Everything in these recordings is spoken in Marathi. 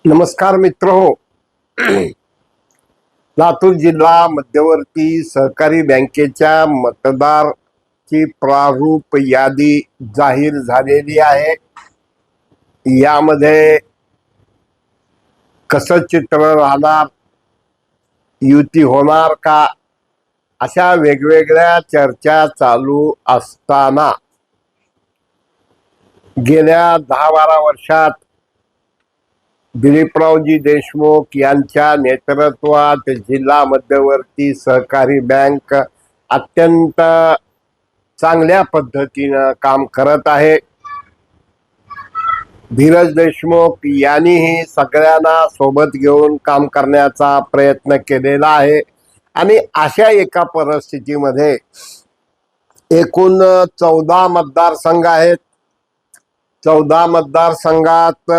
नमस्कार मित्रहो. लातूर जिल्हा मध्यवर्ती सहकारी बँकेच्या मतदारची प्रारूप यादी जाहीर झालेली आहे. यामध्ये कसं चित्र राहणार, युती होणार का, अशा वेगवेगळ्या चर्चा चालू असताना गेल्या 10-12 वर्षात दिलीपरावजी देशमुख यांच्या नेतृत्वात जिल्हा मध्यवर्ती सहकारी बँक अत्यंत चांगल्या पद्धतीनं काम करत आहे. धीरज देशमुख यांनीही सगळ्यांना सोबत घेऊन काम करण्याचा प्रयत्न केलेला आहे आणि अशा एका परिस्थितीमध्ये एकूण 14 मतदारसंघ आहेत. 14 मतदारसंघात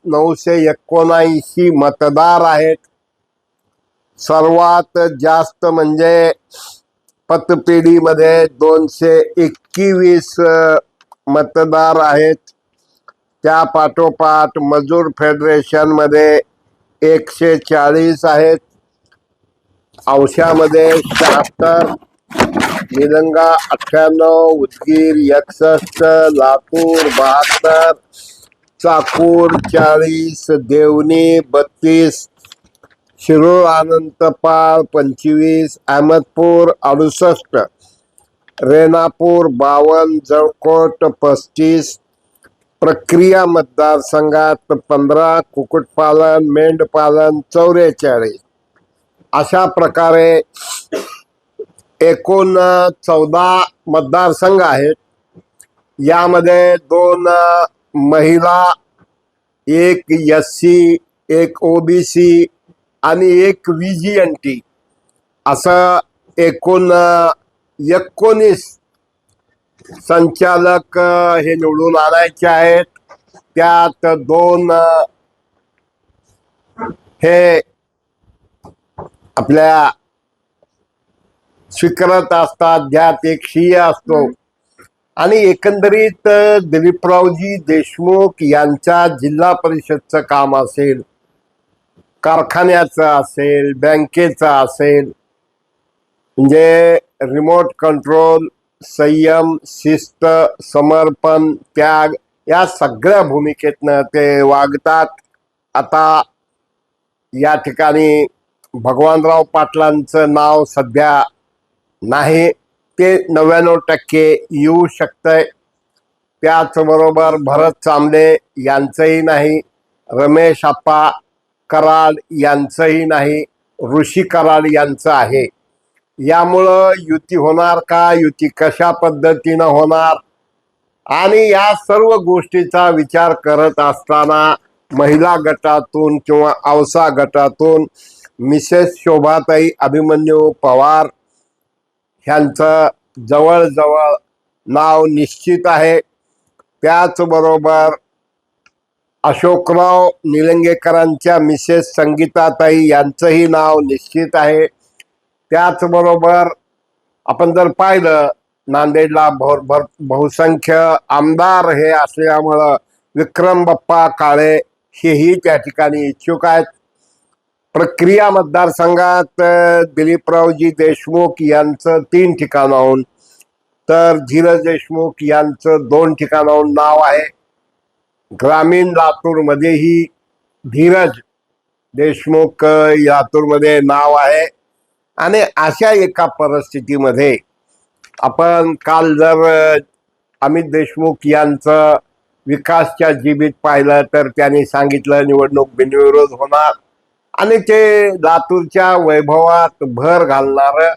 979 मतदार आहेत. सर्वात जास्त म्हणजे पतपेढीमध्ये 221 मतदार आहेत. त्या पाठोपाठ मजूर फेडरेशन मध्ये 140 आहेत. औशामध्ये 76, निलंगा 98, उदगीर 61, लातूर 72, चाकूर 40, देवणी 32, शिरूर अनंतपाळ 25, अहमदपूर 68, रेणापूर 52, जळकोट 35, प्रक्रिया मतदारसंघात 15, कुक्कुटपालन मेंढपालन 44. अशा प्रकारे एकूण 14 मतदारसंघ आहेत. यामध्ये 2 महिला, 1 SC, 1 OBC आणि 1 VGNT असं एकूण 19 संचालक हे निवडून आणायचे आहेत. त्यात 2 हे आपल्या स्वीकारत असतात, ज्यात एक शिय असतो. आणि एकंदरीत दिलीपरावजी देशमुख यांच्या जिल्हा परिषदचं काम असेल, कारखान्याचं असेल, बँकेचं असेल, म्हणजे रिमोट कंट्रोल, संयम, शिस्त, समर्पण, त्याग या सगळ्या भूमिकेतनं ते वागतात. आता या ठिकाणी भगवानराव पाटलांचं नाव सध्या नाही, ते 99% येऊ शकतंय. त्याचबरोबर भरत चांबले यांचंही नाही, रमेश आप्पा कराड यांचंही नाही, ऋषी कराड यांचं आहे. यामुळं युती होणार का, युती कशा पद्धतीनं होणार, आणि या सर्व गोष्टीचा विचार करत असताना महिला गटातून किंवा औसा गटातून मिसेस शोभाताई अभिमन्यू पवार ह्यांचं जवळजवळ नाव निश्चित आहे. त्याचबरोबर अशोकराव निलंगेकरांच्या मिसेस संगीताताई यांचंही नाव निश्चित आहे. त्याचबरोबर आपण जर पाहिलं, नांदेडला बहुसंख्य आमदार हे असल्यामुळं विक्रम बाप्पा काळे हेही त्या ठिकाणी इच्छुक आहेत. प्रक्रिया मतदारसंघात दिलीपरावजी देशमुख यांचं 3 ठिकाणाहून, तर धीरज देशमुख यांचं 2 ठिकाणाहून नाव आहे. ग्रामीण लातूरमध्येही धीरज देशमुख लातूरमध्ये नाव आहे. आणि अशा एका परिस्थितीमध्ये आपण काल जर अमित देशमुख यांचं विकासच्या जीबीत पाहिलं तर त्यांनी सांगितलं निवडणूक बिनविरोध होणार आणि ते लातूरच्या वैभवात भर घालणारं,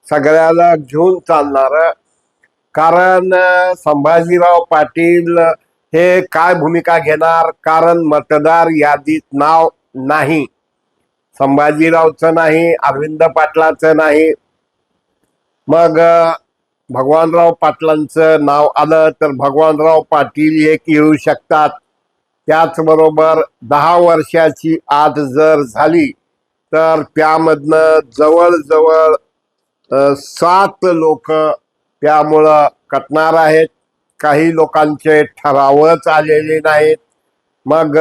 सगळ्याला घेऊन चालणारं. कारण संभाजीराव पाटील हे काय भूमिका घेणार, कारण मतदार यादीत नाव नाही, संभाजीरावचं नाही, अरविंद पाटलाचं नाही. मग भगवानराव पाटलांचं नाव आलं तर भगवानराव पाटील एक येऊ शकतात. त्याचबरोबर 10 वर्षाची आत जर झाली तर त्यामधनं जवळजवळ 7 लोक त्यामुळं कटणार आहेत. काही लोकांचे ठरावच आलेले नाहीत. मग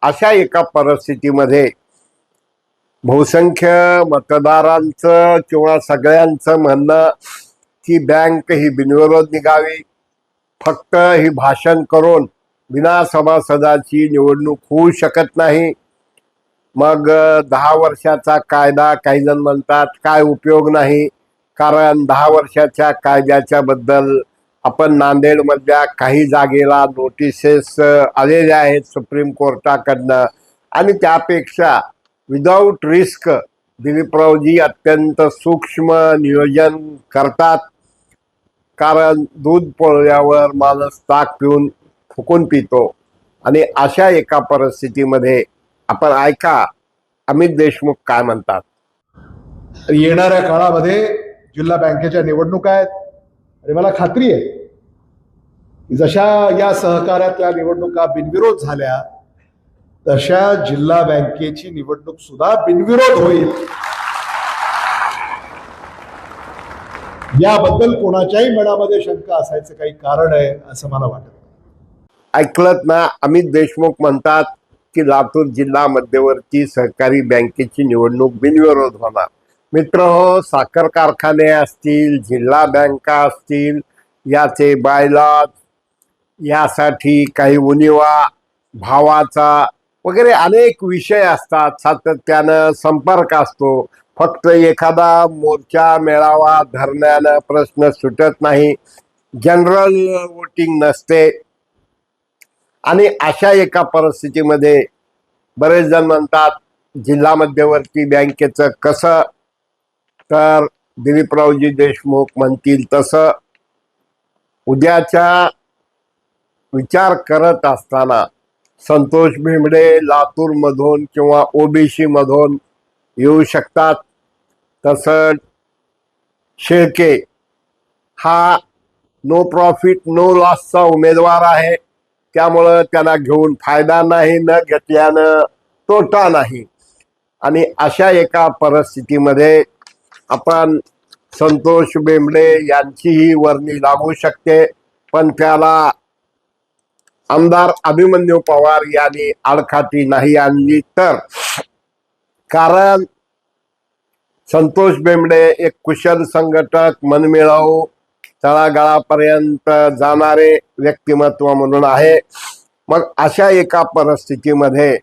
अशा एका परिस्थितीमध्ये बहुसंख्य मतदारांचं किंवा सगळ्यांचं म्हणणं की बँक ही बिनविरोध निघावी, फक्त ही भाषण करून बिना सभासदाची निवडणूक होऊ शकत नाही. मग 10 वर्षाचा कायदा, काही जण म्हणतात काय उपयोग नाही, कारण 10 वर्षाच्या कायद्याच्या बद्दल आपण नांदेडमधल्या काही जागेला नोटिसेस आलेल्या आहेत सुप्रीम कोर्टाकडनं, आणि त्यापेक्षा विदाऊट रिस्क दिलीपरावजी अत्यंत सूक्ष्म नियोजन करतात. कारण दूध पोळल्यावर माणूस ताक पिऊन फुकून पितो, आणि अशा एका परिस्थितीमध्ये आपण ऐका अमित देशमुख काय म्हणतात. येणाऱ्या काळामध्ये जिल्हा बँकेच्या निवडणुका आहेत आणि मला खात्री आहे की जशा या सहकार्यातल्या निवडणुका बिनविरोध झाल्या तशा जिल्हा बँकेची निवडणूक सुद्धा बिनविरोध होईल. याबद्दल कोणाच्याही मनामध्ये शंका असायचं काही कारण आहे असं मला वाटत. ऐकलत ना, अमित देशमुख म्हणतात की लातूर जिल्हा मध्यवर्ती सहकारी बँकेची निवडणूक बिनविरोध होणार. मित्र हो, साखर कारखाने असतील, जिल्हा बँका असतील, याचे बायलॉज, यासाठी काही उणिवा, भावाचा वगैरे अनेक विषय असतात. सातत्यानं संपर्क असतो. फक्त एखादा मोर्चा, मेळावा, धरण्यानं प्रश्न सुटत नाही. जनरल वोटिंग नसते. आणि अशा एका परिस्थितीमध्ये बरेच जण म्हणतात जिल्हा मध्यवर्ती बँकेचं कसं, तर दिलीपरावजी देशमुख म्हणतील तसं. उद्याचा विचार करत असताना संतोष भेंबडे लातूर मधून किंवा ओबीसी मधून येऊ शकतात. तसं शेळके हा नो प्रॉफिट नो लॉसचा उमेदवार आहे, त्यामुळं त्यांना घेऊन फायदा नाही, न घेतल्यानं तोटा नाही. आणि अशा एका परिस्थितीमध्ये आपण संतोष बेंबडे यांचीही वर्णी लागू शकते, पण त्याला आमदार अभिमन्यू पवार यांनी आडखाती नाही आणली तर. कारण संतोष बेंबडे एक कुशल संघटक, मनमिळावू, तळागाळापर्यंत जाणारे व्यक्तिमत्व म्हणून आहे. मग अशा एका परिस्थितीमध्ये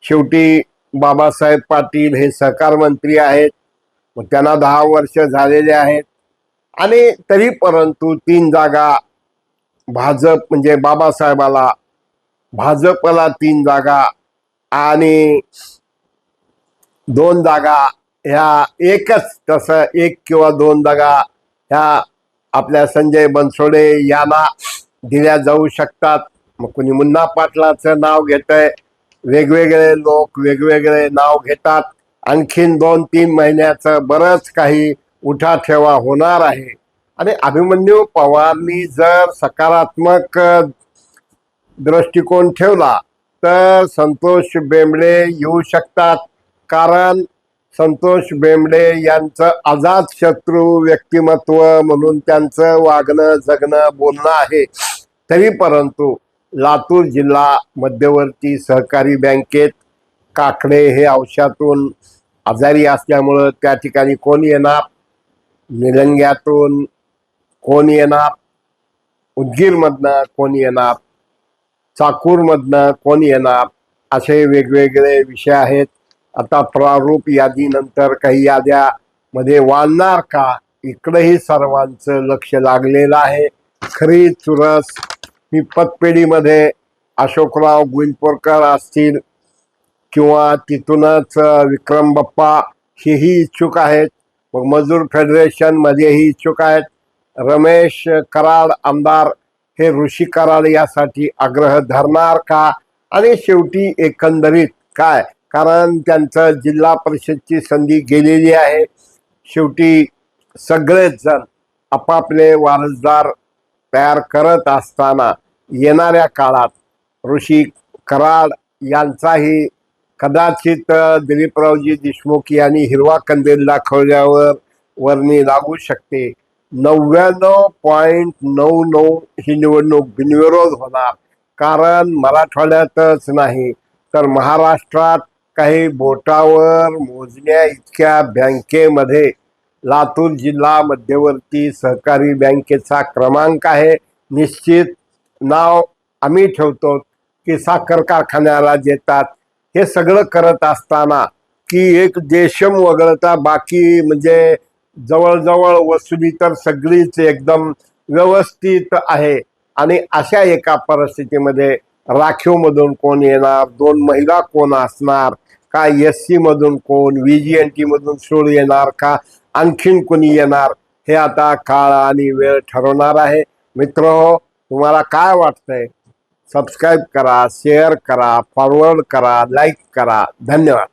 शेवटी बाबासाहेब पाटील हे सहकार मंत्री आहेत, मग त्यांना 10 वर्ष झालेले आहेत, आणि तरी परंतु 3 जागा भाजप म्हणजे बाबासाहेबाला, भाजपला 3 जागा आणि 2 जागा ह्या एकच, तसं 1 किंवा 2 जागा ह्या आपल्या संजय बनसोडे यांना दिल्या जाऊ शकतात. मग कुणी मुन्ना पाटलाचं नाव घेतंय, वेगवेगळे लोक वेगवेगळे नाव घेतात. आणखीन 2-3 महिन्याचं बरंच काही उठाठेवा होणार आहे. आणि अभिमन्यू पवारनी जर सकारात्मक दृष्टिकोन ठेवला तर संतोष बेंबडे येऊ शकतात. कारण संतोष बेंबडे यांचं अजात शत्रू व्यक्तिमत्व म्हणून त्यांचं वागणं, जगणं, बोलणं आहे. तरी परंतु लातूर जिल्हा मध्यवर्ती सहकारी बँकेत काकडे हे औषधातून आजारी असल्यामुळं त्या ठिकाणी कोण येणार, निलंग्यातून कोण येणार, उदगीरमधनं कोण येणार, चाकूरमधनं कोण येणार, असे वेगवेगळे विषय आहेत. आता प्रारूप यादीनंतर काही याद्यामध्ये वाढणार का, इकडेही सर्वांचं लक्ष लागलेलं आहे. खरी चुरस ही पतपेढीमध्ये अशोकराव गुंजपोरकर असतील किंवा तिथूनच विक्रम बाप्पा हेही इच्छुक आहेत. मग मजूर फेडरेशन मध्येही इच्छुक आहेत. रमेश कराड आमदार हे ऋषी कराड यासाठी आग्रह धरणार का, आणि शेवटी एकंदरीत काय, कारण त्यांचं जिल्हा परिषदची संधी गेलेली आहे. शेवटी सगळेच जण आपापले वारसदार तयार करत असताना येणाऱ्या काळात ऋषी कराड यांचाही कदाचित दिलीपरावजी देशमुख यांनी हिरवा कंदील दाखवल्यावर वर्णी लागू शकते. 99.99 ही निवडणूक बिनविरोध होणार. कारण मराठवाड्यातच नाही तर महाराष्ट्रात काही बोटावर मोजण्या इतक्या बँकेमध्ये लातूर जिल्हा मध्यवर्ती सहकारी बँकेचा क्रमांक आहे. निश्चित नाव आम्ही ठेवतो की साखर कारखान्याला देतात. हे सगळं करत असताना की एक देशम वगळता बाकी म्हणजे जवळजवळ वसुली तर सगळीच एकदम व्यवस्थित आहे. आणि अशा एका परिस्थितीमध्ये राखीव मधून कोण येणार, 2 महिला कोण असणार, का SC मधून कोण, VGNT मधून सोड येणार का आणखीन कोणी येणार, हे आता काळ आणि वेळ ठरवणार आहे. मित्र, तुम्हाला काय वाटतंय? सबस्क्राईब करा, शेअर करा, फॉरवर्ड करा, लाईक करा. धन्यवाद.